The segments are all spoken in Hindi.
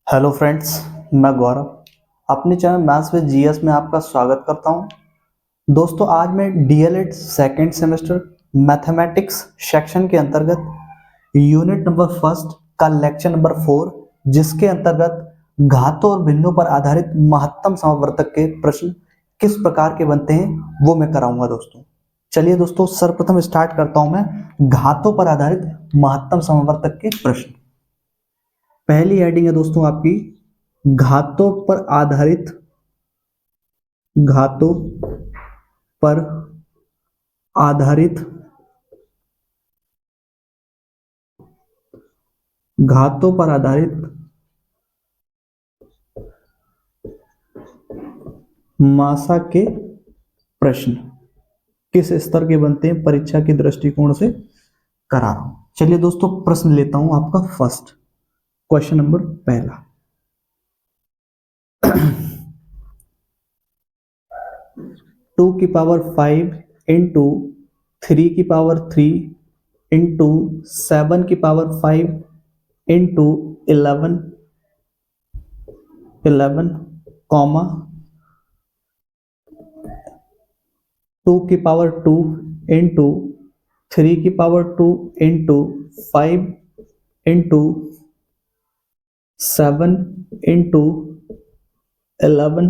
हेलो फ्रेंड्स, मैं गौरव अपने चैनल मैथ्स विद जीएस में आपका स्वागत करता हूं। दोस्तों, आज मैं DElEd second semester mathematics section के अंतर्गत यूनिट नंबर फर्स्ट का लेक्चर नंबर 4, जिसके अंतर्गत घातों और भिन्नों पर आधारित महत्तम समवर्तक के प्रश्न किस प्रकार के बनते हैं वो मैं कराऊंगा। दोस्तों चलिए दोस्तों, सर्वप्रथम स्टार्ट करता हूं मैं घातों पर आधारित महत्तम समवर्तक के प्रश्न। पहली हेडिंग है दोस्तों आपकी घातों पर आधारित घातों पर आधारित घातों पर आधारित मासा के प्रश्न किस स्तर के बनते हैं, परीक्षा के दृष्टिकोण से करा रहा हूं। चलिए दोस्तों, प्रश्न लेता हूं आपका फर्स्ट क्वेश्चन नंबर पहला। 2 की पावर 5 इंटू 3 की पावर 3 इंटू 7 की पावर 5 इंटू 11 कॉमा 2 की पावर 2 इंटू 3 की पावर 2 इंटू 5 इंटू 7 इंटू 11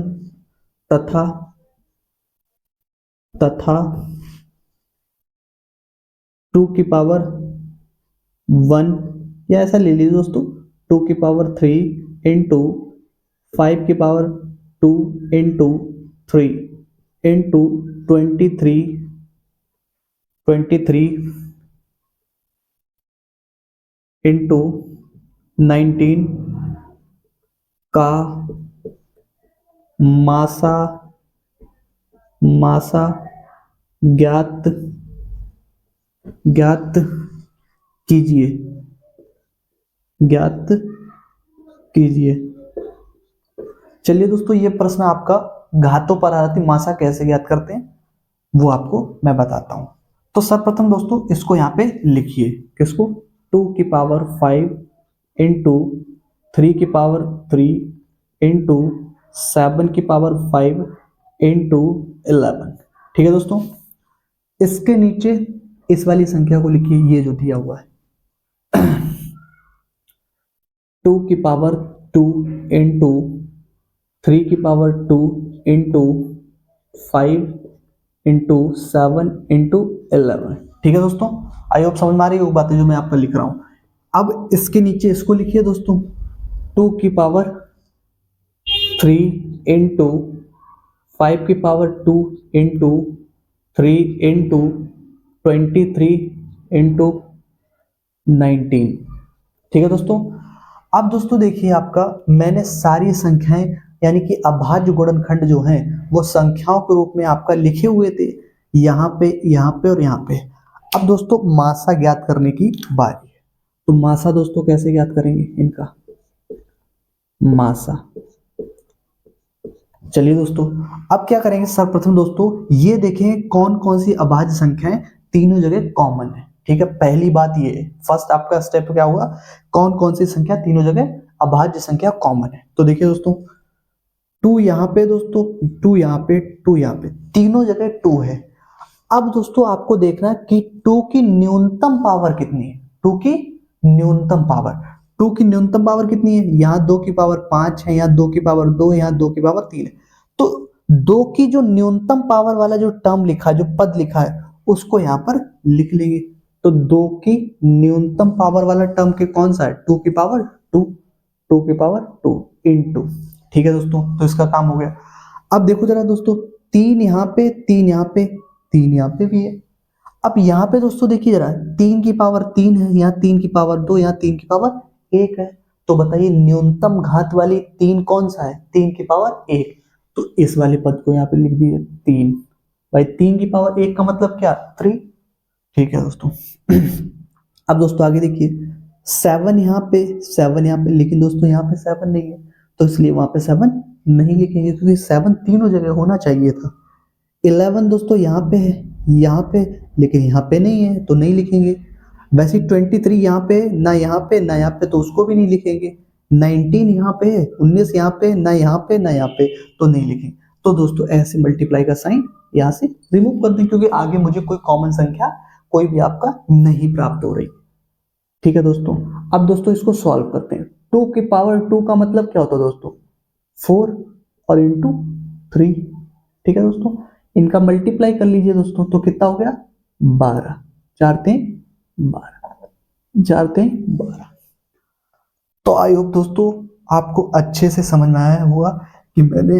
तथा 2 की पावर 1, या ऐसा ले लीजिए दोस्तों, 2 की पावर 3 इंटू 5 की पावर 2 इंटू 3 इंटू 23 इंटू 19 का मासा ज्ञात कीजिए। चलिए दोस्तों, ये प्रश्न आपका घातों पर आधारित मासा कैसे ज्ञात करते हैं वो आपको मैं बताता हूं। तो सर्वप्रथम दोस्तों इसको यहाँ पे लिखिए, किसको, 2 की पावर 5 इंटू 3 की पावर 3 इंटू 7 की पावर 5 इंटू 11। ठीक है दोस्तों, इसके नीचे इस वाली संख्या को लिखिए, ये जो दिया हुआ है 2 की पावर 2 इंटू 3 की पावर 2 इंटू 5 इंटू 7 इंटू 11। ठीक है दोस्तों, आई होप समझ में आ रही है वो बातें जो मैं आपको लिख रहा हूं। अब इसके नीचे इसको लिखिए दोस्तों, 2 की पावर 3 इंटू 5 की पावर 2 इंटू 3 इंटू 23 इंटू 19। ठीक है दोस्तों, अब दोस्तों देखिए, आपका मैंने सारी संख्याएं यानी कि अभाज्य गुणनखंड जो हैं वो संख्याओं के रूप में आपका लिखे हुए थे, यहाँ पे और यहाँ पे। अब दोस्तों मासा ज्ञात करने की बारी है। तो मासा दोस्तों कैसे ज्ञात करेंगे इनका मासा। चलिए दोस्तों, अब क्या करेंगे, सर्वप्रथम दोस्तों ये देखें कौन कौन सी अभाज्य संख्याएं तीनों जगह कॉमन है। ठीक है, पहली बात ये है, फर्स्ट आपका स्टेप क्या हुआ, कौन कौन सी संख्या तीनों जगह अभाज्य संख्या कॉमन है। तो देखिए दोस्तों, 2 यहाँ पे दोस्तों, 2 यहाँ पे, 2 यहाँ पे, तीनों जगह 2 है। अब दोस्तों आपको देखना है कि 2 की न्यूनतम पावर कितनी है। 2 की न्यूनतम पावर कितनी है, यहाँ 2 की पावर 5 है, यहाँ 2 की पावर 2 है, यहाँ 2 की पावर 3 है। तो 2 की जो न्यूनतम पावर वाला जो टर्म लिखा, जो पद लिखा है, उसको यहाँ पर लिख लेंगे। तो 2 की न्यूनतम पावर वाला टर्म के कौन सा है, 2 की पावर 2 इंटू। ठीक है दोस्तों, तो इसका काम हो गया। अब देखो जरा दोस्तों, 3 यहाँ पे, 3 यहाँ पे, 3 यहाँ पे भी है। अब यहाँ पे दोस्तों देखिए जरा, 3 की पावर 3 है, यहाँ 3 की पावर 2, यहाँ 3 की पावर 1 है। तो बताइए न्यूनतम घात वाली 3 कौन सा है, 3 की पावर 1। तो इस वाले पद को यहाँ पे लिख दिए 3। भाई 3 की पावर 1 का मतलब क्या, 3। ठीक है दोस्तों अब दोस्तों आगे देखिए, 7 यहाँ पे, लेकिन दोस्तों यहाँ पे 7 नहीं है, तो इसलिए वहां पे 7 नहीं लिखेंगे, क्योंकि 7 तीनों जगह होना चाहिए था। 11 दोस्तों यहाँ पे है, लेकिन यहाँ पे नहीं है, तो नहीं लिखेंगे। वैसे 23 यहाँ पे, ना यहाँ पे, तो उसको भी नहीं लिखेंगे। 19 यहाँ पे है, 19 यहाँ पे, ना यहाँ पे ना यहाँ पे, तो नहीं लिखेंगे। तो दोस्तों ऐसे मल्टीप्लाई का साइन यहाँ से रिमूव कर दें, क्योंकि आगे मुझे कोई कॉमन संख्या कोई भी आपका नहीं प्राप्त हो रही। ठीक है दोस्तों, अब दोस्तों इसको सॉल्व करते हैं। 2 की पावर 2 का मतलब क्या होता है दोस्तों? 4 और इंटू 3। ठीक है दोस्तों, इनका मल्टीप्लाई कर लीजिए दोस्तों, तो कितना हो गया? 12। 4 3 12, 4 3 12। तो आई होप दोस्तों आपको अच्छे से समझ में आया हुआ कि मैंने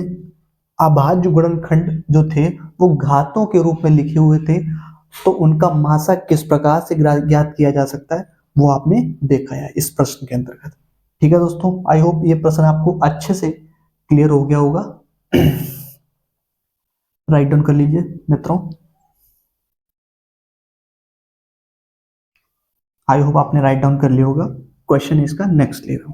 अभाज्य गुणनखंड जो थे वो घातों के रूप में लिखे हुए थे, तो उनका मासा किस प्रकार से ज्ञात किया जा सकता है वो आपने देखा है इस प्रश्न के अंतर्गत। ठीक है दोस्तों, आई होप ये प्रश्न आपको अच्छे से क्लियर हो गया होगा। राइट डाउन कर लीजिए मित्रों। आई होप आपने राइट डाउन कर लिया होगा। क्वेश्चन इसका नेक्स्ट ले रहा हूं।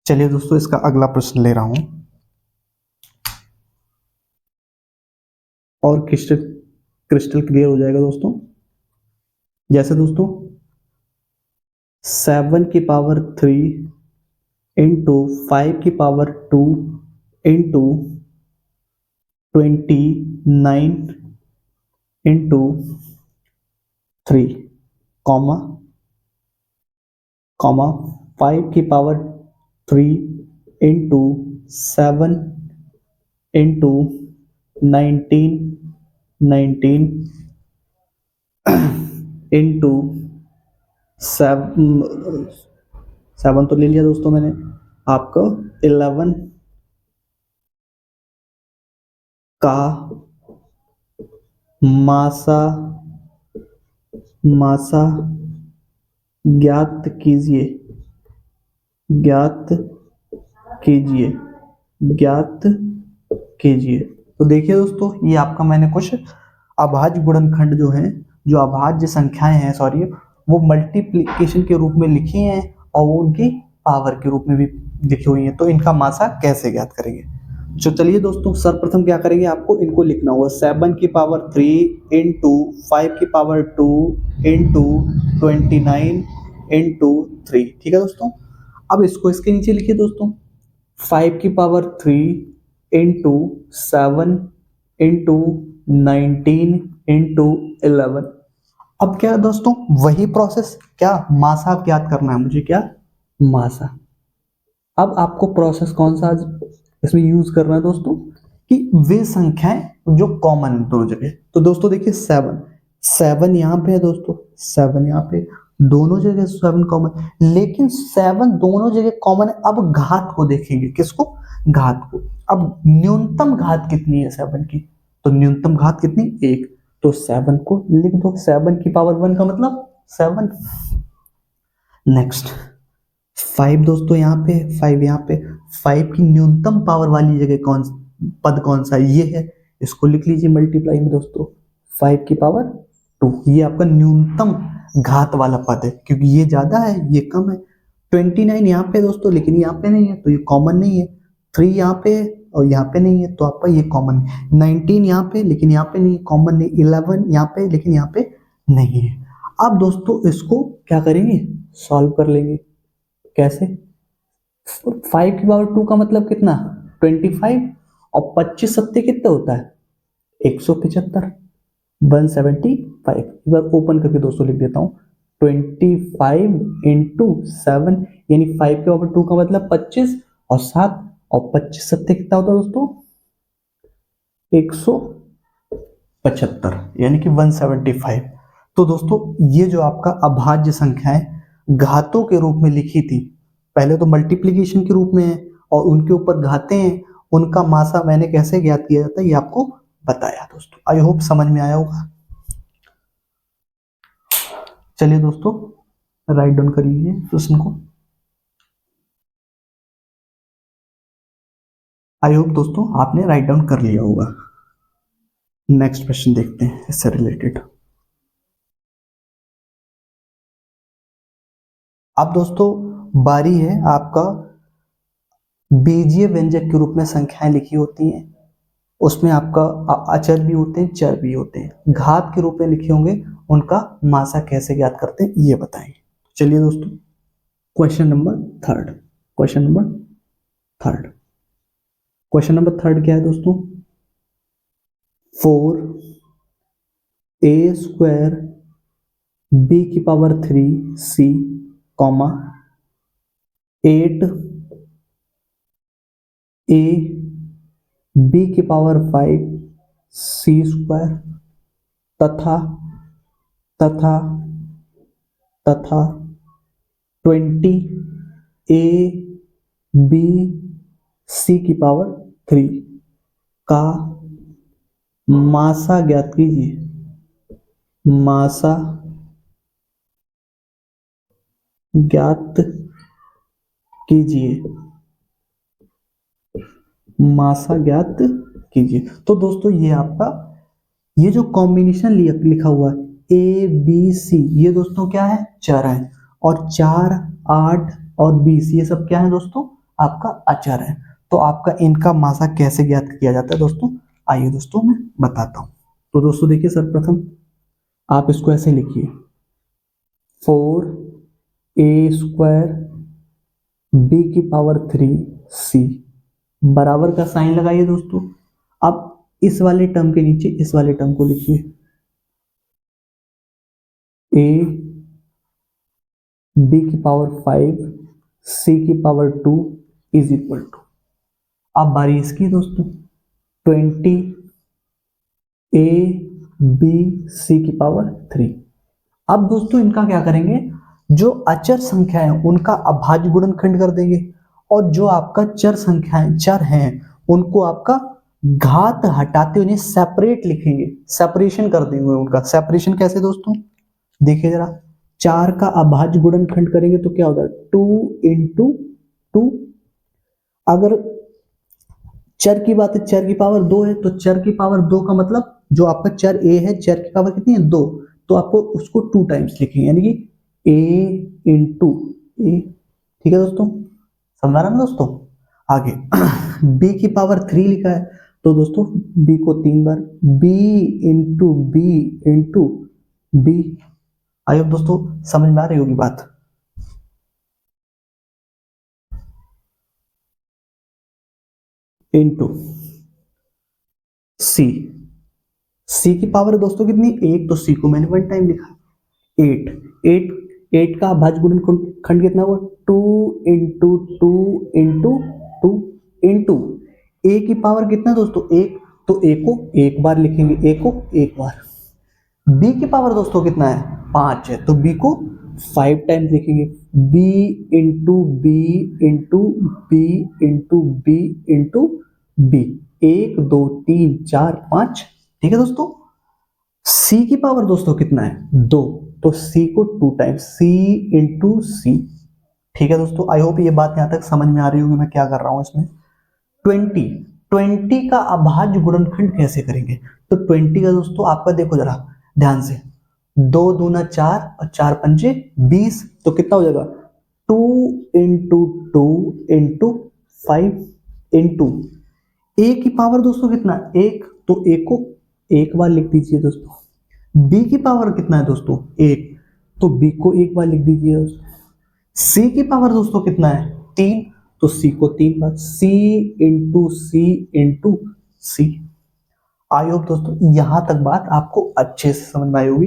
चलिए दोस्तों इसका अगला प्रश्न ले रहा हूं, और क्रिस्टल क्रिस्टल क्लियर हो जाएगा दोस्तों। जैसे दोस्तों 7 की पावर 3 इंटू 5 की power 2 into 29 into 3 comma comma 5 की पावर 3 इंटू 7 इंटू 19 इंटू 7 तो ले लिया दोस्तों मैंने, आपको 11 का मासा मासा ज्ञात कीजिए ज्ञात कीजिए ज्ञात कीजिए। तो देखिए दोस्तों, ये आपका मैंने कुछ अभाज्य गुणनखंड जो हैं, जो अभाज्य संख्याएं हैं सॉरी, वो मल्टीप्लिकेशन के रूप में लिखी हैं और वो उनकी पावर के रूप में भी लिखी हुई हैं। तो इनका मासा कैसे ज्ञात करेंगे? तो चलिए दोस्तों सर्वप्रथम क्या करेंगे, आपको इनको लिखना होगा 7 की पावर 3 इंटू 5 की पावर 2 इंटू 29 इंटू 3। ठीक है दोस्तों, अब इसको इसके नीचे लिखिए दोस्तों, 5 की पावर 3 इंटू 7 इंटू 19 इंटू 11। अब क्या है दोस्तों, वही प्रोसेस, क्या मासा ज्ञात करना है मुझे, क्या मासा। अब आपको प्रोसेस कौन सा इसमें यूज करना है दोस्तों, कि वे संख्याएं जो कॉमन है दोनों जगह। तो दोस्तों देखिए 7 यहाँ पे है दोस्तों, 7 यहाँ पे, दोनों जगह 7 कॉमन, लेकिन 7 दोनों जगह कॉमन है। अब घात को देखेंगे, किसको? घात को। अब न्यूनतम घात कितनी है 7 की? तो न्यूनतम घात कितनी? 1। तो 7 को लिख दो, 7 की पावर 1 का मतलब 7। नेक्स्ट 5 दोस्तों यहाँ पे, 5 यहाँ पे, 5 की न्यूनतम पावर वाली जगह पद कौन सा है? ये है, इसको लिख लीजिए मल्टीप्लाई में दोस्तों, 5 की पावर 2। ये आपका न्यूनतम घात वाला पद है, क्योंकि ये ज्यादा है ये कम है। 29 यहाँ पे दोस्तों, लेकिन यहाँ पे नहीं है तो ये कॉमन नहीं है। 3 यहाँ पे और यहाँ पे नहीं है तो आपका ये कॉमन है। 19 यहाँ पे, लेकिन यहाँ पे नहीं, कॉमन नहीं। 11 यहाँ पे, लेकिन यहाँ पे नहीं है। अब दोस्तों इसको क्या करेंगे, सॉल्व कर लेंगे। कैसे? 5 की पावर 2 का मतलब कितना? 25, और 25 सत्ते कितने होता है? 175, 175। एक बार ओपन करके दोस्तों लिख देता हूं, 25 इंटू 7, यानी 5 के पावर 2 का मतलब 25 और 7, और 25 सत्ते कितना होता है दोस्तों? 175, यानी कि 175। तो दोस्तों ये जो आपका अभाज्य संख्या है घातों के रूप में लिखी थी, पहले तो मल्टीप्लीकेशन के रूप में है और उनके ऊपर घाते हैं, उनका मासा मैंने कैसे ज्ञात किया जाता है ये आपको बताया दोस्तों। आई होप समझ में आया होगा। चलिए दोस्तों राइट डाउन कर लीजिए प्रश्न को। आई होप दोस्तों आपने राइट डाउन कर लिया होगा। नेक्स्ट क्वेश्चन देखते हैं इससे रिलेटेड। अब दोस्तों बारी है आपका बीजीय व्यंजक के रूप में संख्याएं लिखी होती हैं, उसमें आपका अचर भी होते हैं, चर भी होते हैं। घात के रूप में लिखे होंगे, उनका मासा कैसे ज्ञात करते हैं ये बताएंगे। चलिए दोस्तों, question number third. Question number third question number third क्या है दोस्तों? 4a² b⁻³ comma 8a b⁵c² तथा तथा तथा 20a/b⁻³ का मासा ज्ञात कीजिए। मासा ज्ञात कीजिए। मासा ज्ञात कीजिए। तो दोस्तों ये आपका, ये जो कॉम्बिनेशन लिखा हुआ है ए बी सी, ये दोस्तों क्या है? चर है। और 4, 8 और 20 ये सब क्या है दोस्तों? आपका अचर है। तो आपका इनका मासा कैसे ज्ञात किया जाता है दोस्तों? आइए दोस्तों मैं बताता हूं। तो दोस्तों देखिए, सर्वप्रथम आप इसको ऐसे लिखिए, 4a² b⁻³ बराबर का साइन लगाइए दोस्तों। अब इस वाले टर्म के नीचे इस वाले टर्म को लिखिए, a b⁵ c⁻² is equal to, अब बारी इसकी दोस्तों, 20a/b⁻³ अब दोस्तों इनका क्या करेंगे? जो अचर संख्या है उनका अभाज्य गुणनखंड कर देंगे, और जो आपका चर संख्याएं चर हैं उनको आपका घात हटाते हुए सेपरेट लिखेंगे, सेपरेशन कर देंगे उनका। सेपरेशन कैसे दोस्तों? देखिए जरा, 4 का अभाज्य गुणनखंड करेंगे तो क्या होता है? 2 × 2। अगर चर की बात है, चर की पावर 2 है, तो चर की पावर 2 का मतलब जो आपका चर a है, चर की पावर कितनी है? 2। तो आपको उसको 2 टाइम्स लिखेंगे, यानी कि a × a। ठीक है दोस्तों, समझ रहा ना दोस्तों? आगे b की पावर 3 लिखा है, तो दोस्तों b को 3 बार, b × b। आई होप दोस्तों समझ में आ रही होगी बात। इंटू सी, सी की पावर दोस्तों कितनी? 1, तो सी को मैंने 1 टाइम लिखा। 8 8 8 का अभाज्य गुणनखंड कितना हुआ? 2 × 2 × 2 इंटू ए की पावर कितना दोस्तों? 1, तो ए को एक बार लिखेंगे, ए को एक बार। बी की पावर दोस्तों कितना है? 5 है, तो बी को 5 टाइम्स लिखेंगे, b × b × b × b × b। 1 2 3 4 5। ठीक है दोस्तों। c की पावर दोस्तों कितना है? 2, तो c को 2 टाइम्स, c × c। ठीक है दोस्तों, आई होप ये बात यहां तक समझ में आ रही होगी मैं क्या कर रहा हूं इसमें। 20 का अभाज्य गुणनखंड कैसे करेंगे? तो 20 का दोस्तों आपका देखो जरा ध्यान से, 2 दूना 4 और 4 पंजे 20, तो कितना हो जाएगा? 2 × 2 × 5 इंटू ए की पावर दोस्तों कितना? 1, तो ए को एक बार लिख दीजिए दोस्तों। बी की पावर कितना है दोस्तों? 1, तो बी को एक बार लिख दीजिए दोस्तों। सी की पावर दोस्तों कितना है? 3, तो सी को 3 बार, c × c × c। I hope दोस्तों यहां तक बात आपको अच्छे से समझ में आई होगी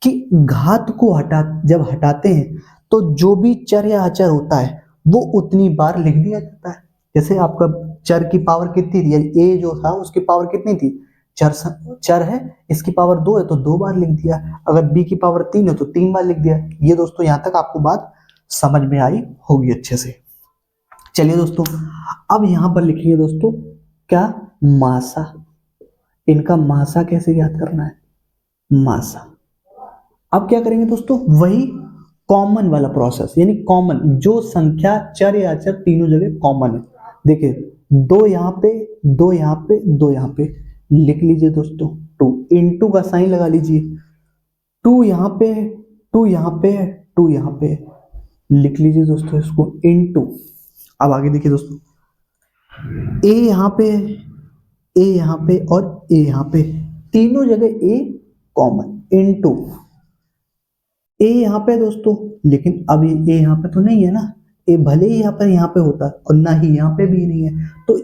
कि घात को जब हटाते हैं तो जो भी चर या अचर होता है वो उतनी बार लिख दिया जाता है। जैसे आपका चर की पावर कितनी थी, ए जो था उसकी पावर कितनी थी? चर है, इसकी पावर 2 है तो 2 बार लिख दिया। अगर बी की पावर 3 है तो 3 बार लिख दिया। ये दोस्तों यहां तक आपको बात समझ में आई होगी अच्छे से। चलिए दोस्तों, अब यहां पर लिखेंगे दोस्तों क्या? मासा। इनका मासा कैसे ज्ञात करना है? मासा। अब क्या करेंगे दोस्तों? वही कॉमन वाला प्रोसेस, यानी कॉमन जो संख्या चर या अचर तीनों जगह कॉमन है। देखिए 2 यहाँ पे, 2 यहाँ पे, 2 यहाँ पे, लिख लीजिए दोस्तों 2। इंटू का साइन लगा लीजिए, 2 यहाँ पे, 2 यहाँ पे, 2 यहाँ पे, लिख लीजिए दोस्तों इसको इंटू। अब आगे देखिए दोस्तों, ए यहाँ पे, ए यहाँ पे और ए यहाँ पे, तीनों जगह ए कॉमन, इनटू ए यहाँ पे दोस्तों, लेकिन अब ये ए यहाँ पे तो नहीं है ना, ए भले ही यहाँ पे होता और ना ही यहाँ पे भी नहीं है, तो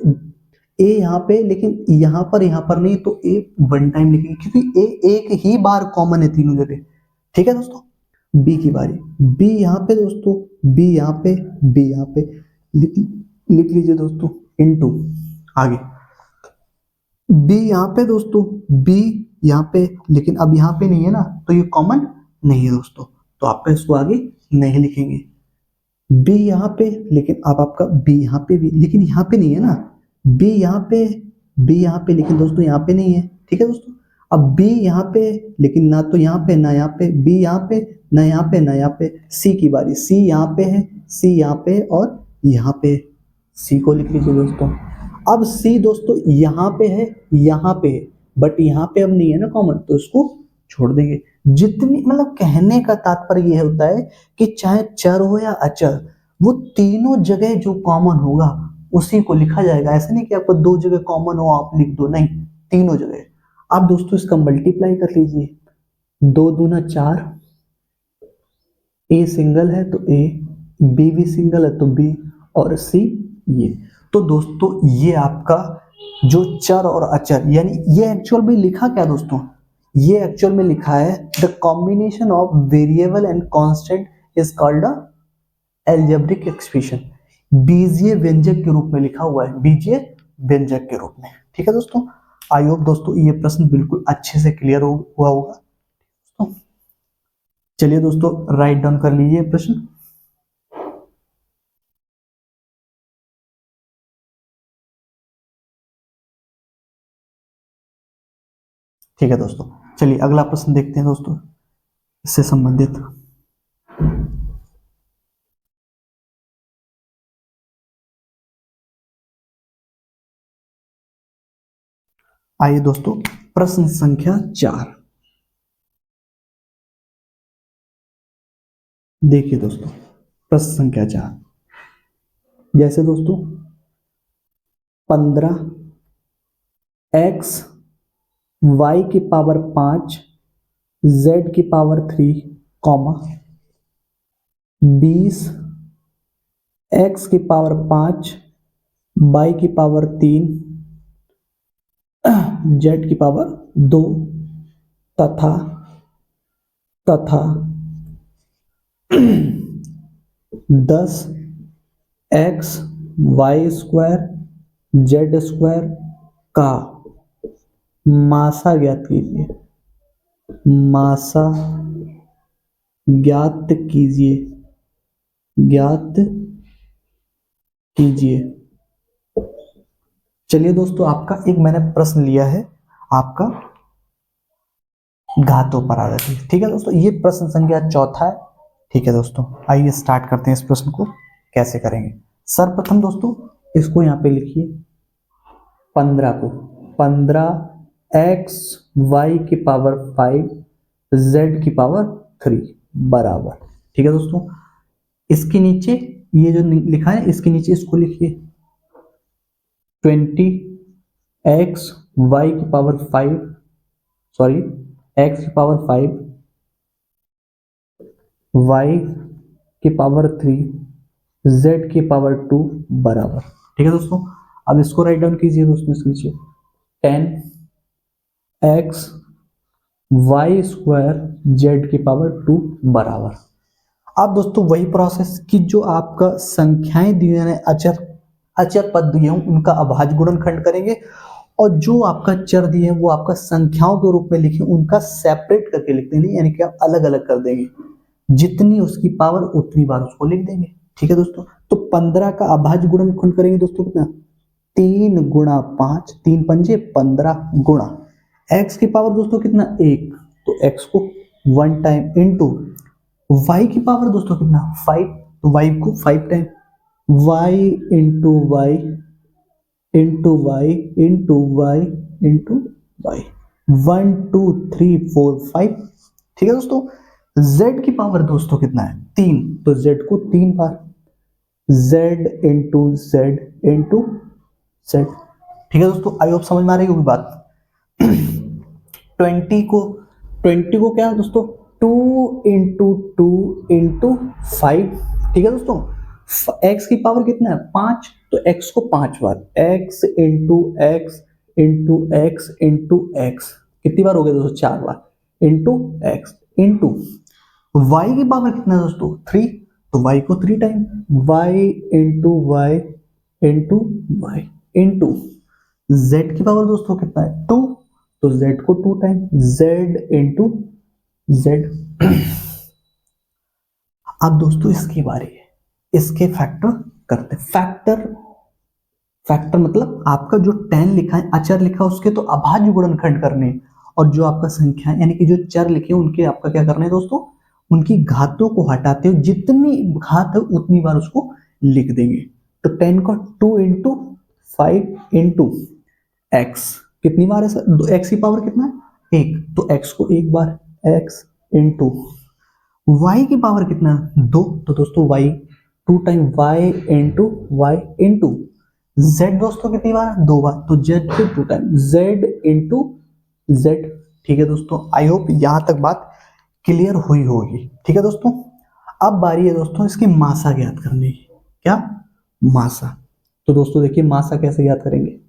ए यहाँ पे, लेकिन यहाँ पर नहीं, तो ए वन टाइम लिखेंगे क्योंकि ए एक ही बार कॉमन है तीनों जगह। ठीक है दोस्तों, बी की बारी, बी यहाँ पे दोस्तों, बी यहाँ पे, बी यहाँ पे, लिख लीजिए दोस्तों, इनटू आगे बी यहाँ पे दोस्तों, बी यहाँ पे, लेकिन अब यहाँ पे नहीं है ना, तो ये कॉमन नहीं है दोस्तों, तो आपका इसको आगे नहीं लिखेंगे। बी यहाँ पे, लेकिन अब आपका बी यहाँ पे भी, लेकिन यहाँ पे नहीं है ना, बी यहाँ पे, बी यहाँ पे, लेकिन दोस्तों यहाँ पे नहीं है। ठीक है दोस्तों, अब बी यहाँ पे, लेकिन ना तो यहाँ पे ना यहाँ पे, बी यहाँ पे ना यहाँ पे ना यहाँ पे, सी की बारी, सी यहाँ पे है, सी यहाँ पे और यहाँ पे, सी को लिख लीजिए दोस्तों। अब सी दोस्तों यहाँ पे है, यहाँ पे है, बट यहाँ पे अब नहीं है ना कॉमन, तो इसको छोड़ देंगे। जितनी मतलब कहने का तात्पर्य यह होता है कि चाहे चर हो या अचर, वो तीनों जगह जो कॉमन होगा उसी को लिखा जाएगा। ऐसा नहीं कि आपको दो जगह कॉमन हो आप लिख दो, नहीं, तीनों जगह। आप दोस्तों इसका मल्टीप्लाई कर लीजिए, 2 दूना 4, ए सिंगल है तो ए, बी भी सिंगल है तो बी, और सी ये। तो दोस्तों ये आपका जो चर और अचर, यानी ये एक्चुअल में लिखा क्या दोस्तों, ये एक्चुअल में लिखा है the combination of variable and constant is called a algebraic expression. बीजीय व्यंजक के रूप में लिखा हुआ है, बीजीय व्यंजक के रूप में। ठीक है दोस्तों, आई होप दोस्तों ये प्रश्न बिल्कुल अच्छे से क्लियर हुआ होगा। चलिए दोस्तों राइट डाउन कर लीजिए प्रश्न। ठीक है दोस्तों, चलिए अगला प्रश्न देखते हैं दोस्तों इससे संबंधित। आइए दोस्तों प्रश्न संख्या 4 देखिए दोस्तों। प्रश्न संख्या 4 जैसे दोस्तों 15 x y की पावर 5 z की पावर 3 कॉमा 20 x की पावर 5 y की पावर 3 z की पावर 2 तथा 10 x y square z square का मासा ज्ञात कीजिए, मासा ज्ञात कीजिए, ज्ञात कीजिए। चलिए दोस्तों, आपका एक मैंने प्रश्न लिया है आपका घातों पर आधारित। ठीक है दोस्तों, ये प्रश्न संख्या 4 है। ठीक है दोस्तों, आइए स्टार्ट करते हैं इस प्रश्न को कैसे करेंगे। सर्वप्रथम दोस्तों इसको यहाँ पे लिखिए 15 को, 15x y की पावर 5 z की पावर 3 बराबर। ठीक है दोस्तों, इसके नीचे ये जो लिखा है इसके नीचे इसको लिखिए 20x y की पावर 5, सॉरी x की पावर 5 y की पावर 3 z की पावर 2 बराबर। ठीक है दोस्तों, अब इसको राइट डाउन कीजिए दोस्तों इसके नीचे 10x y स्क्वायर z की पावर 2 बराबर। अब दोस्तों वही प्रोसेस कि जो आपका संख्याएं दी है अचर, अचर पद दिए हों उनका अभाज्य गुणनखंड करेंगे, और जो आपका चर दिए हैं वो आपका संख्याओं के रूप में लिखे, उनका सेपरेट करके लिख देंगे, यानी कि आप अलग अलग कर देंगे, जितनी उसकी पावर उतनी बार उसको लिख देंगे। ठीक है दोस्तों, तो 15 का अभाज्य गुणनखंड करेंगे दोस्तों कितना, 3 गुणा 5, 3 पंजे 15 गुणा x की पावर दोस्तों कितना 1, तो x को 1 टाइम इनटू y की पावर दोस्तों कितना 5, तो y को 5 time, y into Y into Y into Y into Y, 1 2 3 4 5। ठीक है दोस्तों, z की पावर दोस्तों कितना है 3, तो z को 3 बार, z into z into z। ठीक है दोस्तों, आई होप समझ में आ रही होगी बात। 20 को 20 को क्या है दोस्तों, 2 × 2 × 5, ठीक है दोस्तों। x की पावर कितना है, 5, तो x को 5 बार, x × x कितनी बार हो गया दोस्तों, 4 बार, x इंटू y की पावर कितना है दोस्तों, 3, तो y को 3 टाइम, y इंटू z की पावर दोस्तों कितना है, 2, तो z को 2 टाइम, z इंटू z। अब दोस्तों इसकी बारी है, इसके फैक्टर करते। फैक्टर मतलब आपका जो 10 लिखा है, अचर लिखा है, उसके तो अभाज्य गुणनखंड करने, और जो आपका संख्या यानी कि जो चर लिखे हैं उनके आपका क्या करना है दोस्तों, उनकी घातों को हटाते हुए जितनी घात है उतनी बार उसको लिख देंगे। तो 10 को 2 × 5 × x कितनी बार है सर, x की पावर कितना है, 1, तो x को एक बार, x इंटू y की पावर कितना है, 2, तो दोस्तों y 2 time, y into z दोस्तों कितनी बार, 2 बार, तो z को 2 टाइम, z इंटू z। ठीक है दोस्तों, आई होप यहां तक बात क्लियर हुई होगी। ठीक है दोस्तों, अब बारी है दोस्तों इसकी मासा ज्ञात करने की। क्या, मासा। तो दोस्तों देखिए मासा कैसे ज्ञात करेंगे,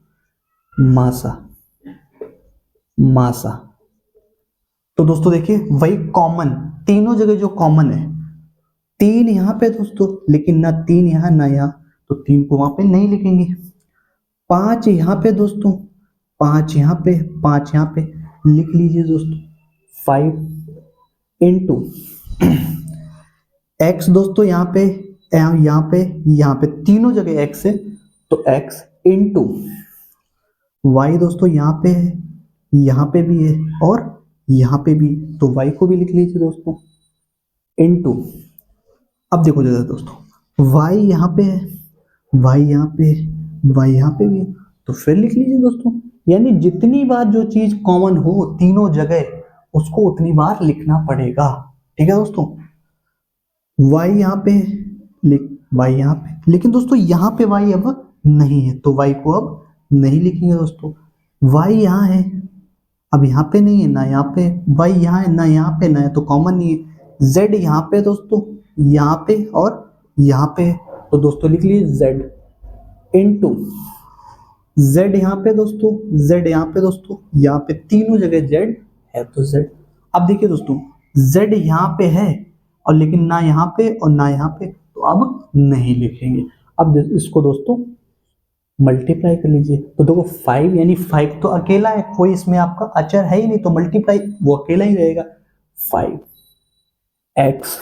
मासा। तो दोस्तों देखिए वही कॉमन, तीनों जगह जो कॉमन है, 3 यहां पे दोस्तों, लेकिन ना 3 यहां ना यहां, तो 3 को वहां पे नहीं लिखेंगे। 5 यहां पे दोस्तों, 5 यहां पे, 5 यहां पे, लिख लीजिए दोस्तों 5 इंटू x दोस्तों यहाँ पे, यहाँ पे तीनों जगह x है, तो x इंटू y दोस्तों यहाँ पे है, यहाँ पे भी है और यहाँ पे भी, तो y को भी लिख लीजिए दोस्तों इंटू। अब देखो जरा दोस्तों, y यहाँ पे है, y यहाँ पे, y यहाँ पे भी है, तो फिर लिख लीजिए दोस्तों। यानी जितनी बार जो चीज कॉमन हो तीनों जगह उसको उतनी बार लिखना पड़ेगा। ठीक है दोस्तों, y यहाँ पे y यहाँ पे, लेकिन दोस्तों यहाँ पे y अब नहीं है, तो y को अब नहीं लिखेंगे दोस्तों। y यहाँ है, अब यहाँ पे नहीं है, ना यहाँ पे, y यहाँ है, ना यहाँ पे, ना है, तो कॉमन नहीं है। z यहाँ पे दोस्तों, यहाँ पे और यहाँ पे, तो दोस्तों लिख लीजिए z इंटू z यहाँ पे दोस्तों, z यहाँ पे दोस्तों, यहाँ पे तीनों जगह z है, तो z। अब देखिए दोस्तों z यहाँ पे है और लेकिन ना यहाँ पे और ना यहाँ पे, तो अब नहीं लिखेंगे। अब इसको दोस्तों मल्टीप्लाई कर लीजिए, तो देखो 5 यानी 5 तो अकेला है, कोई इसमें आपका अचर है ही नहीं, तो मल्टीप्लाई वो अकेला ही रहेगा। 5x,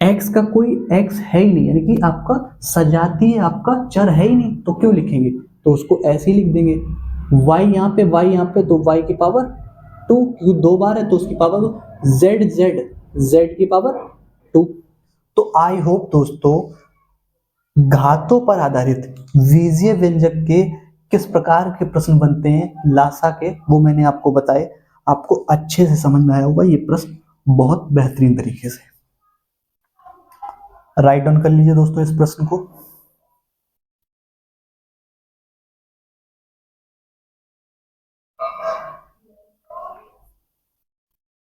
x का कोई x है ही नहीं, यानी कि आपका सजातीय आपका चर है ही नहीं, तो क्यों लिखेंगे, तो उसको ऐसे ही लिख देंगे। y यहाँ पे, y यहाँ पे, तो y की पावर 2, क्योंकि 2 बार है तो उसकी पावर 2, z की पावर 2। तो आई होप दोस्तों घातों पर आधारित बीजीय व्यंजक के किस प्रकार के प्रश्न बनते हैं लासा के, वो मैंने आपको बताए, आपको अच्छे से समझ में आया होगा ये प्रश्न बहुत बेहतरीन तरीके से। राइट डाउन कर लीजिए दोस्तों इस प्रश्न को।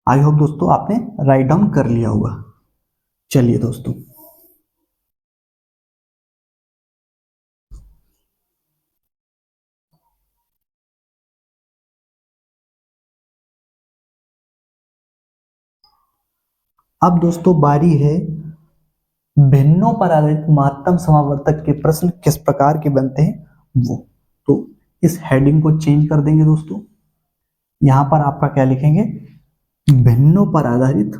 आई होप दोस्तों आपने राइट डाउन कर लिया होगा। चलिए दोस्तों, अब दोस्तों बारी है भिन्नों पर आधारित महत्तम समावर्तक के प्रश्न किस प्रकार के बनते हैं वो। तो इस हेडिंग को चेंज कर देंगे दोस्तों, यहां पर आपका क्या लिखेंगे, भिन्नों पर आधारित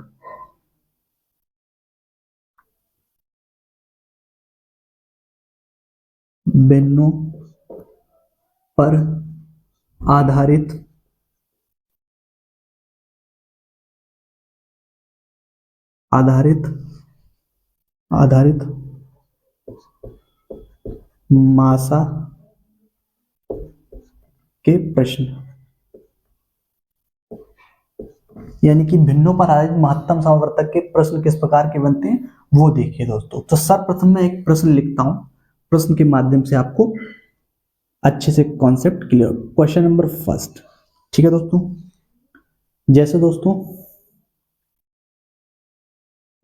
भिन्नों पर आधारित आधारित मासा के प्रश्न, यानी कि भिन्नों पर आधारित महत्तम समावर्तक के प्रश्न किस प्रकार के बनते हैं वो देखिए दोस्तों। तो सर्वप्रथम मैं एक प्रश्न लिखता हूं, प्रश्न के माध्यम से आपको अच्छे से concept clear. Question number first, ठीक है दोस्तों। जैसे दोस्तों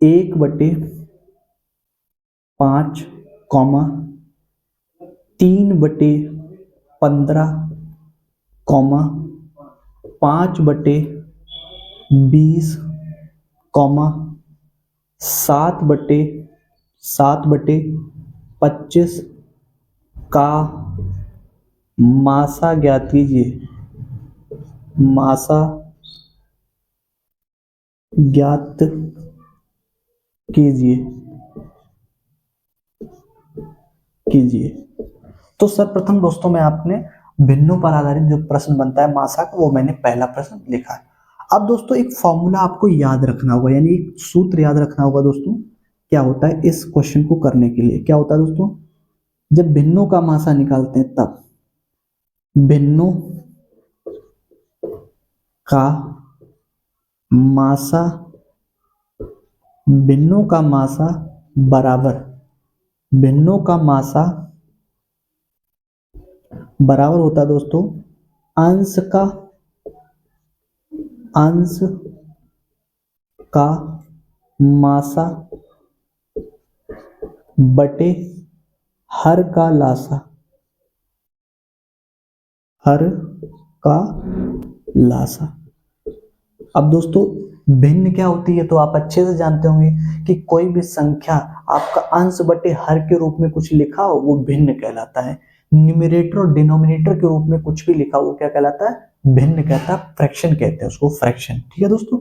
1/5, 3/15, 5/20, 7/25 का मासा ज्ञात कीजिए। मासा ज्ञात कीजिए कीजिए। तो सर्वप्रथम दोस्तों मैं आपने भिन्नों पर आधारित जो प्रश्न बनता है मासा का, वो मैंने पहला प्रश्न लिखा है। अब दोस्तों एक फॉर्मूला आपको याद रखना होगा, यानी एक सूत्र याद रखना होगा दोस्तों। क्या होता है इस क्वेश्चन को करने के लिए, क्या होता है दोस्तों, जब भिन्नों का मासा निकालते हैं तब भिन्नों का मासा भिन्नों का मासा बराबर भिन्नों का मासा बराबर होता है दोस्तों अंश का मासा बटे हर का लासा। हर का लासा। अब दोस्तों भिन्न क्या होती है तो आप अच्छे से जानते होंगे कि कोई भी संख्या आपका अंश बटे हर के रूप में कुछ लिखा हो वो भिन्न कहलाता है। न्यूमरेटर और डिनोमिनेटर के रूप में कुछ भी लिखा हो वो क्या कहलाता है, भिन्न कहता है, फ्रैक्शन कहते हैं उसको, फ्रैक्शन। ठीक है दोस्तों।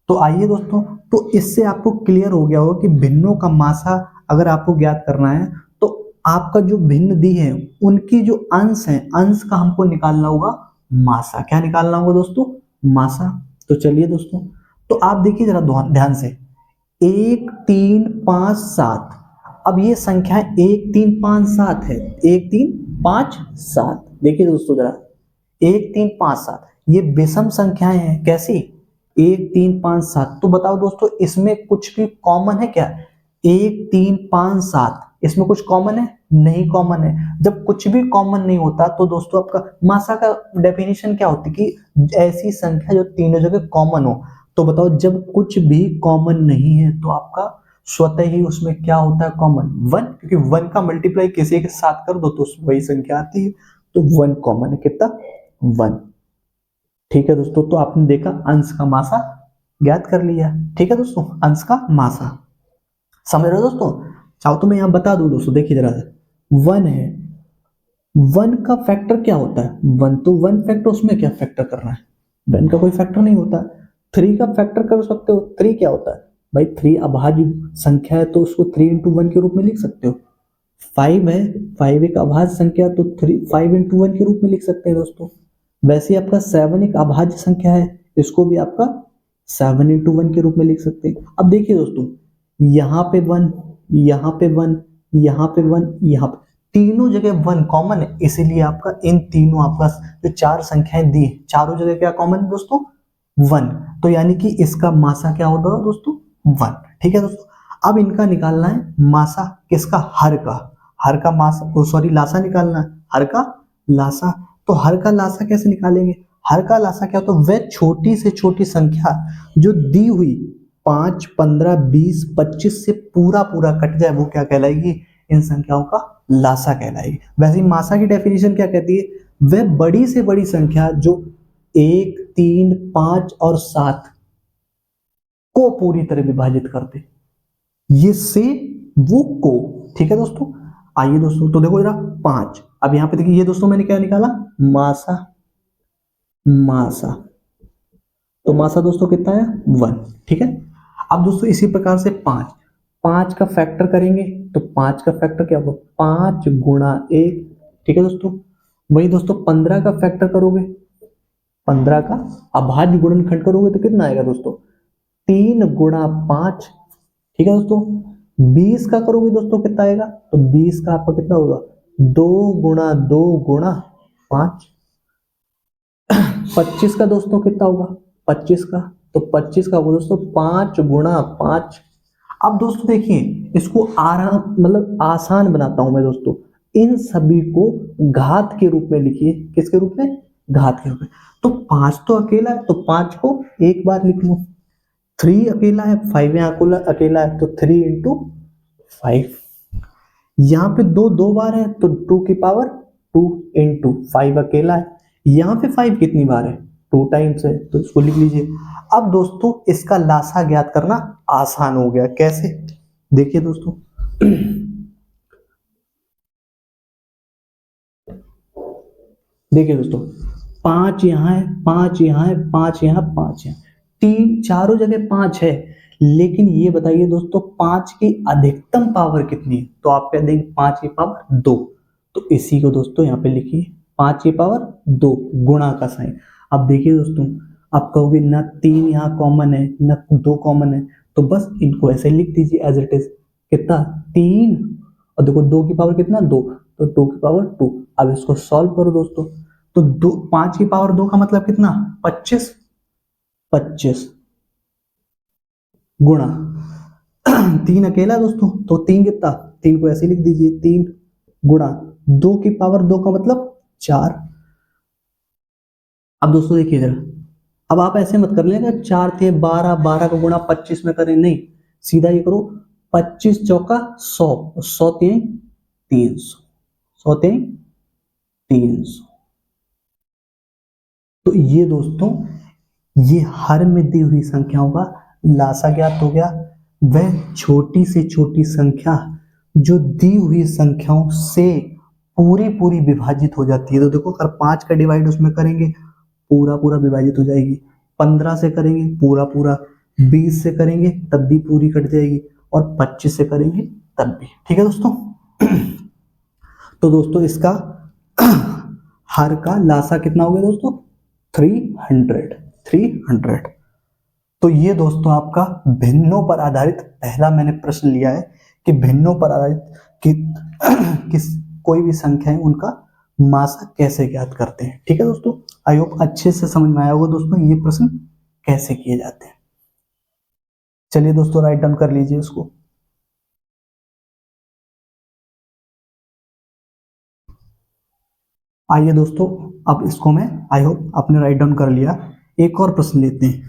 तो आइए दोस्तों, तो इससे आपको क्लियर हो गया होगा कि भिन्नों का मासा अगर आपको ज्ञात करना है तो आपका जो भिन्न दी है उनकी जो अंश है, अंश का हमको निकालना होगा मासा। क्या निकालना होगा दोस्तों, मासा। तो चलिए दोस्तों, तो आप देखिए जरा ध्यान से, 1 3 5 7। अब ये संख्या 1 3 5 7 है, 1 3 5 7। देखिए दोस्तों जरा 1 3 5 7 ये विषम संख्याएं हैं। कैसी, 1 3 5 7। तो बताओ दोस्तों इसमें कुछ भी कॉमन है क्या, 1 3 5 7 इसमें कुछ कॉमन है, नहीं कॉमन है। जब कुछ भी कॉमन नहीं होता तो दोस्तों आपका मासा का डेफिनेशन क्या होती है कि ऐसी संख्या जो तीनों जगह कॉमन हो। तो बताओ जब कुछ भी कॉमन नहीं है तो आपका स्वतः ही उसमें क्या होता है, कॉमन 1, क्योंकि 1 का मल्टीप्लाई किसी के साथ कर दो तो वही संख्या आती है। तो 1 कॉमन है, कितना, 1। ठीक है दोस्तों, तो आपने देखा अंश का मासा ज्ञात कर लिया। ठीक है दोस्तों, अंश का मासा समझ रहे हो दोस्तों। चाहो तो मैं यहां बता दूं दोस्तों, देखिए जरा 1 है, 1 का फैक्टर क्या होता है, 1 तो 1 फैक्टर, उसमें क्या फैक्टर करना है, 1 का कोई फैक्टर नहीं होता। 3 का फैक्टर कर सकते हो, 3 क्या होता है भाई, 3 अभाज्य संख्या है तो उसको 3 इंटू 1 के रूप में लिख सकते हो। 5 है, 5 एक अभाज्य संख्या तो 5 इंटू 1 के रूप में लिख सकते हैं दोस्तों। वैसे आपका 7 एक अभाज्य संख्या है, इसको भी आपका 7 इंटू 1 के रूप में लिख सकते हैं। अब देखिए दोस्तों, यहाँ पे 1, यहाँ पे 1, यहाँ पे 1, यहाँ पे तीनों जगह 1 कॉमन है, इसीलिए आपका इन तीनों आपका जो चार संख्याएं दी चारों जगह क्या कॉमन है दोस्तों, 1। तो यानी कि इसका मासा क्या होगा दोस्तों, 1। ठीक है दोस्तों, अब इनका निकालना है मासा, किसका, हर का। हर का मासा, सॉरी लासा निकालना है, हर का लासा। तो हर का लासा कैसे निकालेंगे, हर का लासा क्या होता है, वह छोटी से छोटी संख्या जो दी हुई 5 15 20 25 से पूरा पूरा कट जाए वो क्या कहलाएगी, इन संख्याओं का लासा कहलाएगी। वैसे मासा की डेफिनेशन क्या कहती है, वह बड़ी से बड़ी संख्या जो 1 3 5 और 7 को पूरी तरह विभाजित कर दे, ये से वो को। ठीक है दोस्तों, आइए दोस्तों, तो देखो जरा 5। अब यहां पे देखिए ये दोस्तों मैंने क्या निकाला, मासा। मासा तो मासा दोस्तों कितना है, 1। ठीक है, अब दोस्तों इसी प्रकार से 5, 5 का फैक्टर करेंगे तो 5 का फैक्टर क्या होगा, 5 गुणा 1। ठीक है दोस्तों, वही दोस्तों 15 का फैक्टर करोगे, 15 का अभाज्य गुणनखंड करोगे तो कितना आएगा दोस्तों, 3 गुणा 5। ठीक है दोस्तों, 20 का करोगे दोस्तों कितना आएगा, तो 20 का आपका कितना होगा, 2 गुणा 2 गुणा 5। 25 का दोस्तों कितना होगा, 25 का, तो 25 का होगा दोस्तों 5 गुणा 5। अब दोस्तों देखिए इसको आराम मतलब आसान बनाता हूं मैं दोस्तों, इन सभी को घात के रूप में लिखिए। किसके रूप में? घात के रूप में। तो 5 तो अकेला है, तो 5 को एक बार लिख लो। 3 अकेला है, 5 यहाँ अकेला है, तो 3 इंटू 5। यहाँ पे दो बार है, तो 2 की पावर 2 इंटू 5 अकेला है। यहाँ पे 5 कितनी बार है? 2 टाइम्स है, तो इसको लिख लीजिए। अब दोस्तों इसका लासा ज्ञात करना आसान हो गया। कैसे? देखिए दोस्तों, देखिए दोस्तों, 5 यहाँ है, 5 यहाँ है, 5 यहाँ, 5 यहाँ, तीन चारों जगह 5 है। लेकिन ये बताइए दोस्तों, 5 की अधिकतम पावर कितनी है? तो आप कह देंगे 5 की पावर 2। तो इसी को दोस्तों यहाँ पे लिखिए, 5 की पावर 2, गुणा का साइन। अब देखिए दोस्तों, आप कहोगे ना 3 यहाँ कॉमन है, ना 2 कॉमन है, तो बस इनको ऐसे लिख दीजिए एज इट इज। कितना? 3, और देखो 2 की पावर कितना? 2, तो 2 की पावर 2। अब इसको सॉल्व करो दोस्तों, तो 5 की पावर 2 का मतलब कितना? 25। 25 गुणा 3 अकेला दोस्तों, तो 3 कितना? 3 को ऐसे लिख दीजिए, 3 गुणा 2 की पावर 2 का मतलब 4। अब दोस्तों देखिए जरा, अब आप ऐसे मत कर लेंगे 4 थे 12, 12 का गुणा 25 में करें, नहीं, सीधा ये करो, 25 चौका 100, 100 3 300, 100 3 300। तो ये दोस्तों, ये हर में दी हुई संख्याओं का लासा ज्ञात हो गया। वह छोटी से छोटी संख्या जो दी हुई संख्याओं से पूरी पूरी विभाजित हो जाती है। तो देखो, अगर 5 का डिवाइड उसमें करेंगे, पूरा पूरा विभाजित हो जाएगी। 15 से करेंगे, पूरा पूरा। 20 से करेंगे तब भी पूरी कट जाएगी, और 25 से करेंगे तब भी। ठीक है दोस्तों। तो दोस्तों इसका हर का लासा कितना हो गया दोस्तों? 300। तो ये दोस्तों आपका भिन्नों पर आधारित पहला मैंने प्रश्न लिया है कि भिन्नों पर आधारित कि किस कोई भी संख्या है उनका मासा कैसे ज्ञात करते हैं। ठीक है दोस्तों, आई होप अच्छे से समझ में आया होगा दोस्तों ये प्रश्न कैसे किए जाते हैं। चलिए दोस्तों, राइट डाउन कर लीजिए उसको। आइए दोस्तों, अब इसको मैं आई होप आपने राइट डाउन कर लिया। एक और प्रश्न लेते हैं।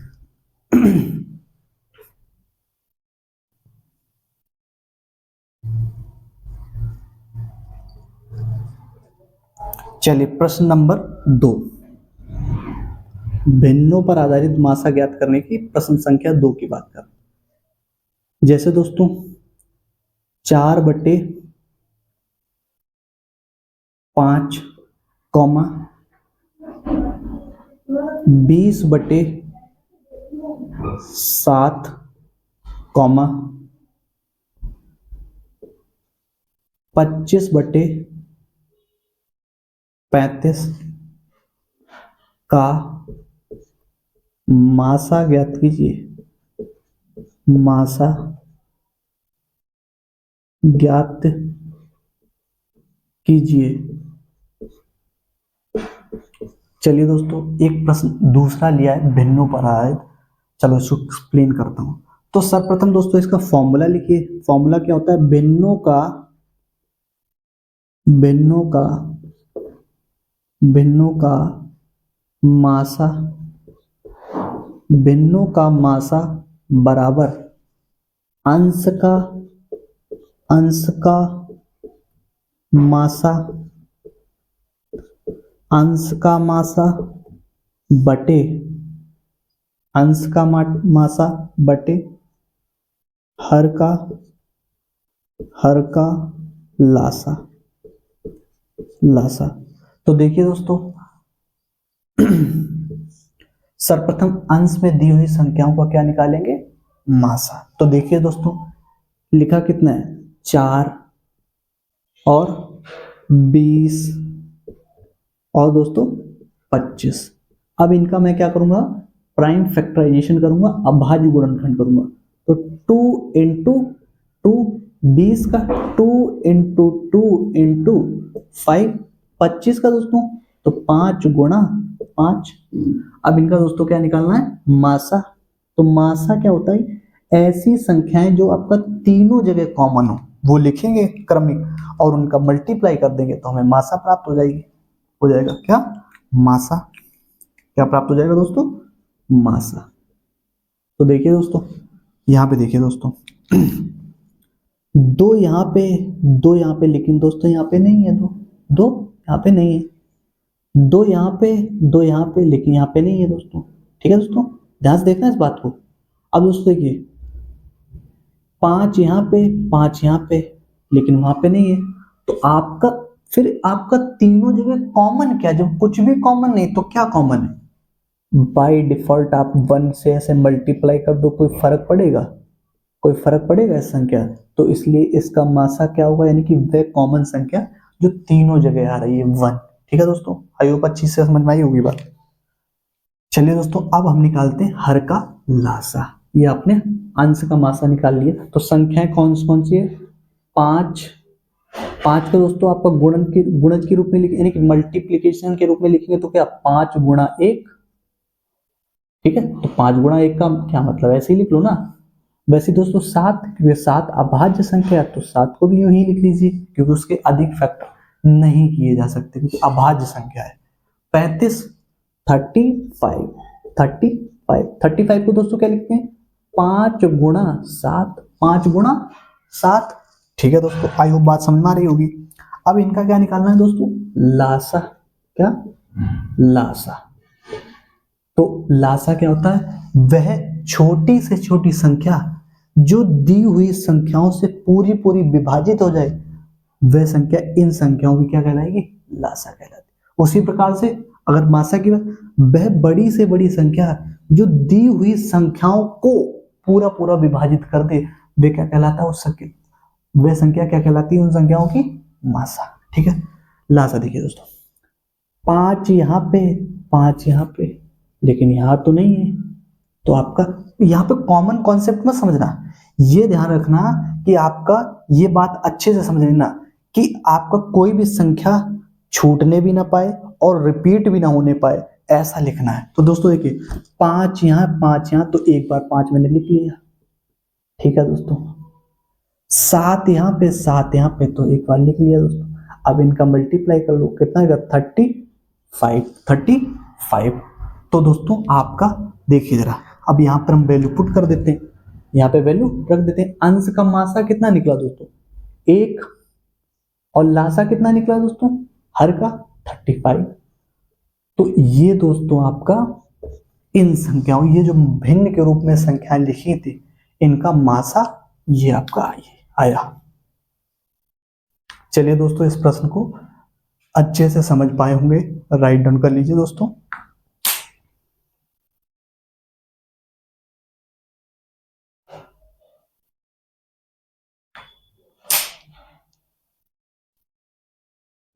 चलिए प्रश्न नंबर 2, भिन्नों पर आधारित मासा ज्ञात करने की प्रश्न संख्या 2 की बात कर। जैसे दोस्तों 4/5, 20/7, 25/35 का मासा ज्ञात कीजिए। मासा ज्ञात कीजिए। चलिए दोस्तों, एक प्रश्न दूसरा लिया है भिन्नों पर आधारित। चलो इसको एक्सप्लेन करता हूं। तो सर्वप्रथम दोस्तों इसका फॉर्मूला लिखिए। फॉर्मूला क्या होता है? भिन्नों का मासा बराबर अंश का मासा बटे मासा बटे हर का लासा। तो देखिए दोस्तों, सर्वप्रथम अंश में दी हुई संख्याओं का क्या निकालेंगे? मासा। तो देखिए दोस्तों, लिखा कितना है? 4 और 20 और दोस्तों 25। अब इनका मैं क्या करूंगा? प्राइम फैक्टराइजेशन करूंगा, अभाज्य गुणनखंड करूंगा। तो 2 इंटू 2, 20 का 2 इंटू 2 इंटू 5, 25 का दोस्तों, तो 5 गुणा 5। अब इनका दोस्तों क्या निकालना है? मासा। तो मासा क्या होता है? ऐसी संख्याएं जो आपका तीनों जगह कॉमन हो। वो लिखेंगे क्रमिक और उनका मल्टीप्लाई कर देंगे तो हमें मासा प्राप्त हो जाएगा क्या, मासा। क्या प्राप्त हो जाएगा दोस्तों, मासा। तो देखिए दोस्तों, यहाँ पे देखिए दोस्तों, दो यहाँ पे, दो यहाँ पे, लेकिन दोस्तों यहाँ पे नहीं है, दो दो यहाँ पे नहीं है, दो यहाँ पे, दो यहाँ पे, लेकिन यहाँ पे नहीं है दोस्तों। ठीक है दोस्तों, ध्यान से देखना इस बात को। अब दोस्तों देखिए, पांच यहाँ पे, पांच यहाँ पे, लेकिन वहां पे नहीं है, तो आपका फिर आपका तीनों जगह कॉमन क्या, जब कुछ भी कॉमन नहीं तो क्या कॉमन है। बाय डिफॉल्ट आप वन से ऐसे मल्टीप्लाई कर दो, कोई फर्क पड़ेगा, कोई फर्क पड़ेगा इस संख्या, तो इसलिए इसका मासा क्या होगा, यानी कि वह कॉमन संख्या जो तीनों जगह आ रही है, वन। ठीक है दोस्तों, आई होप अच्छी से समझ में आई होगी बात। चलिए दोस्तों, अब हम निकालते हैं हर का लासा। ये आपने अंश का मासा निकाल लिया, तो संख्याएं कौन कौन सी है, पांच। पांच को दोस्तों आपका गुणज के रूप में लिखे, यानी कि मल्टीप्लीकेशन के रूप में लिखेंगे तो क्या, 5 गुणा 1। ठीक है, तो 5 गुणा 1 का क्या मतलब, ऐसे ही लिख लो ना। वैसे दोस्तों 7, क्योंकि 7 अभाज्य संख्या है तो 7 को भी यूं ही लिख लीजिए, क्योंकि उसके अधिक फैक्टर नहीं किए जा सकते, क्योंकि अभाज्य संख्या है। 35, 35, 35 को दोस्तों क्या लिखते हैं, 5 गुणा 7, 5 गुणा 7। ठीक है दोस्तों, आई होप बात समझ में आ रही होगी। अब इनका क्या निकालना है दोस्तों, लासा। क्या, लासा। तो लासा क्या होता है, वह छोटी से छोटी संख्या जो दी हुई संख्याओं से पूरी पूरी विभाजित हो जाए, वह संख्या इन संख्याओं की क्या कहलाएगी, लासा कहलाती। उसी प्रकार से अगर मासा की बात, वह बड़ी से बड़ी संख्या जो दी हुई संख्याओं को पूरा पूरा विभाजित कर दे, वे क्या कहलाता है, उस संख्या, वह संख्या क्या कहलाती है, उन संख्याओं की मासा। ठीक है, लासा देखिए दोस्तों, 5 यहाँ पे, 5 यहाँ पे, लेकिन यहां तो नहीं है, तो आपका यहाँ पे कॉमन कॉन्सेप्ट में समझना, ये ध्यान रखना कि आपका ये बात अच्छे से समझ लेना कि आपका कोई भी संख्या छूटने भी ना पाए और रिपीट भी ना होने पाए, ऐसा लिखना है। तो दोस्तों देखिए, 5 यहाँ 5 यहाँ, तो एक बार 5 मैंने लिख लिया। ठीक है दोस्तों, 7 यहाँ पे 7 यहाँ पे, तो एक बार लिख लिया दोस्तों। अब इनका मल्टीप्लाई कर लो, कितना आएगा, 35। तो दोस्तों आपका देखिए जरा, अब यहाँ पर हम वैल्यू पुट कर देते हैं, यहाँ पे वैल्यू रख देते हैं। अंश का मासा कितना निकला दोस्तों, 1, और लासा कितना निकला दोस्तों, हर का 35। तो ये दोस्तों आपका इन संख्याओं, ये जो भिन्न के रूप में संख्याएं लिखी थी, इनका मासा ये आपका आया। चलिए दोस्तों, इस प्रश्न को अच्छे से समझ पाए होंगे, राइट डाउन कर लीजिए दोस्तों।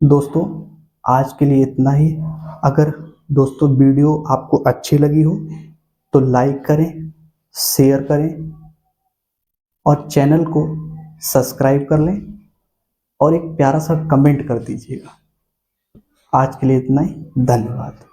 दोस्तों आज के लिए इतना ही। अगर दोस्तों वीडियो आपको अच्छी लगी हो तो लाइक करें, शेयर करें और चैनल को सब्सक्राइब कर लें और एक प्यारा सा कमेंट कर दीजिएगा। आज के लिए इतना ही, धन्यवाद।